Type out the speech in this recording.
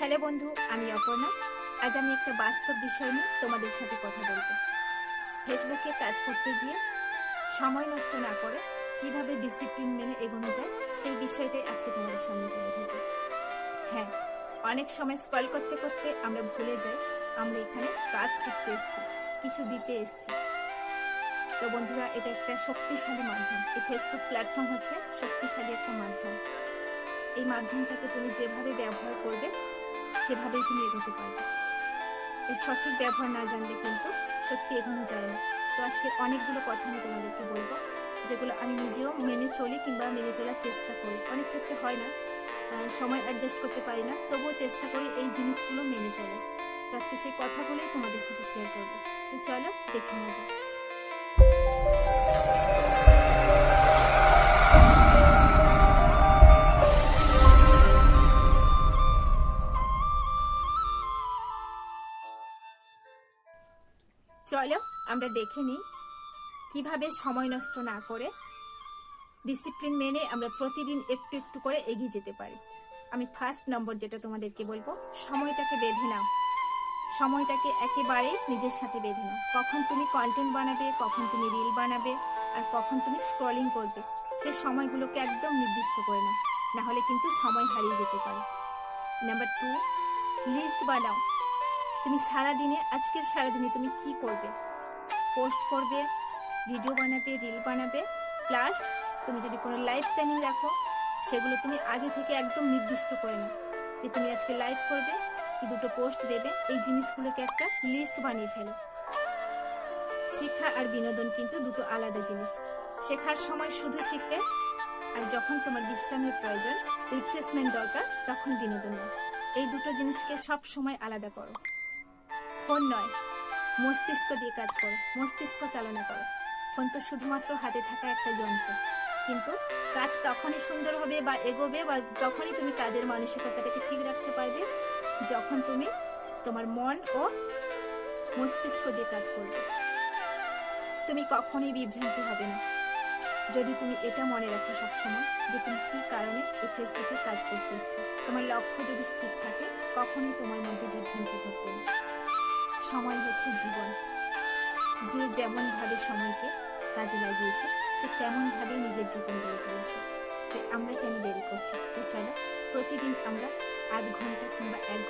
Hello বন্ধু, আমি অপর্ণা। আজ আমি একটা বাস্তব বিষয় নিয়ে তোমাদের সাথে কথা বলবো। ফেসবুকে কাজ করতে গিয়ে সময় নষ্ট না করে কিভাবে ডিসিপ্লিন মেনে এগোনো যায়, সেই বিষয়টাই আজকে তোমাদের সামনে তুলে ধরবো। হ্যাঁ, অনেক সময় স্ক্রল করতে করতে আমরা ভুলে যাই আমরা এখানে কাজ শিখতে এসেছি, কিছু দিতে এসেছি। তো বন্ধুরা, এটা একটা শক্তিশালী মাধ্যম। এই ফেসবুক প্ল্যাটফর্ম হচ্ছে শক্তিশালী একটা মাধ্যম। এই মাধ্যমটাকে তুমি যেভাবে ব্যবহার করবে সেভাবেই তুমি এগোতে পারবে। এর সঠিক ব্যবহার না জানলে কিন্তু সত্যি এগোনো যায় না। তো আজকে অনেকগুলো কথা আমি তোমাদেরকে বলবো, যেগুলো আমি নিজেও মেনে চলি কিংবা মেনে চলার চেষ্টা করি। অনেক ক্ষেত্রে হয় না, সময় অ্যাডজাস্ট করতে পারি না, তবুও চেষ্টা করি এই জিনিসগুলো মেনে চলে। তো আজকে সেই কথাগুলোই তোমাদের সাথে শেয়ার করবো। তো চলো দেখে নেওয়া যাক। চলো আমরা দেখে নিই কিভাবে সময় নষ্ট না করে ডিসিপ্লিন মেনে আমরা প্রতিদিন একটু একটু করে এগিয়ে যেতে পারি। আমি ফার্স্ট নম্বর যেটা তোমাদেরকে বলবো, সময়টাকে বেঁধে নাও। সময়টাকে একেবারে নিজের সাথে বেঁধে নাও। কখন তুমি কন্টেন্ট বানাবে, কখন তুমি রিল বানাবে, আর কখন তুমি স্ক্রলিং করবে, সেই সময়গুলোকে একদম নির্দিষ্ট করে নাও, না হলে কিন্তু সময় হারিয়ে যেতে পারে। নাম্বার 2, লিস্ট বানাও। তুমি আজকের সারাদিনে তুমি কি করবে, পোস্ট করবে, ভিডিও বানাবে, রিল বানাবে, প্লাস তুমি যদি কোনো লাইভ প্ল্যানিং রাখো, সেগুলো তুমি আগে থেকে একদম নির্দিষ্ট করে নাও যে তুমি আজকে লাইভ করবে কি দুটো পোস্ট দেবে। এই জিনিসগুলোকে একটা লিস্ট বানিয়ে ফেলো। শেখা আর বিনোদন কিন্তু দুটো আলাদা জিনিস। শেখার সময় শুধু শিখবে, আর যখন তোমার বিশ্রামের প্রয়োজন, রিফ্রেশমেন্ট দরকার, তখন বিনোদন নাও। এই দুটো জিনিসকে সব সময় আলাদা করো। ফোন নয়, মস্তিষ্ক দিয়ে কাজ করো, মস্তিষ্ক চালনা করো। ফোন তো শুধুমাত্র হাতে থাকা একটা যন্ত্র, কিন্তু কাজ তখনই সুন্দর হবে বা এগোবে বা তখনই তুমি কাজের মানসিকতাটাকে ঠিক রাখতে পারবে যখন তুমি তোমার মন ও মস্তিষ্ক দিয়ে কাজ করবে। তুমি কখনোই বিভ্রান্তি হবে না যদি তুমি এটা মনে রাখো সবসময় যে তুমি কি কারণে এই ফেসবুকে কাজ করতে এসছো। তোমার লক্ষ্য যদি স্থির থাকে, কখনোই তোমার মধ্যে বিভ্রান্তি ঘটবে না। সময় হচ্ছে জীবন। যে যেমন ভাবে সময়কে কাজে লাগিয়েছে, সে তেমন ভাবে নিজের জীবন গড়ে তুলেছে। তাই আমরা কেন দেরি করছি? তো চলো প্রতিদিন আমরা আধ ঘন্টা কিংবা 1